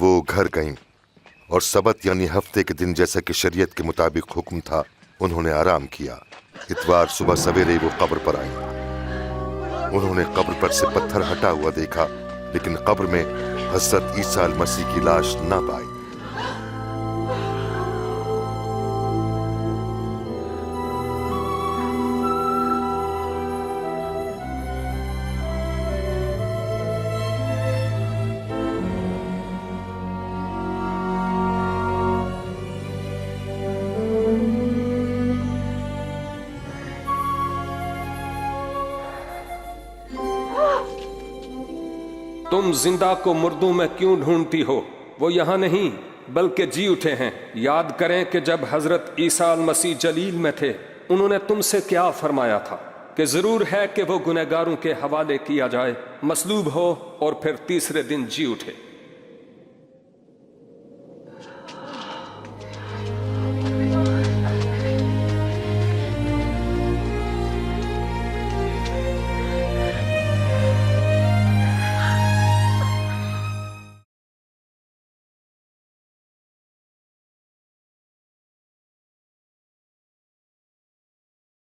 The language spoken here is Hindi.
वो घर गईं और सबत यानी हफ्ते के दिन जैसा कि शरीयत के मुताबिक हुक्म था उन्होंने आराम किया। इतवार सुबह सवेरे वो कब्र पर आई। उन्होंने कब्र पर से पत्थर हटा हुआ देखा, लेकिन कब्र में हज़रत ईसा अल मसीह की लाश ना पाई। तुम जिंदा को मुर्दों में क्यों ढूंढती हो? वो यहाँ नहीं बल्कि जी उठे हैं। याद करें कि जब हजरत ईसा अल मसीह जलील में थे, उन्होंने तुमसे क्या फरमाया था कि जरूर है कि वो गुनहगारों के हवाले किया जाए, मसलूब हो और फिर तीसरे दिन जी उठे।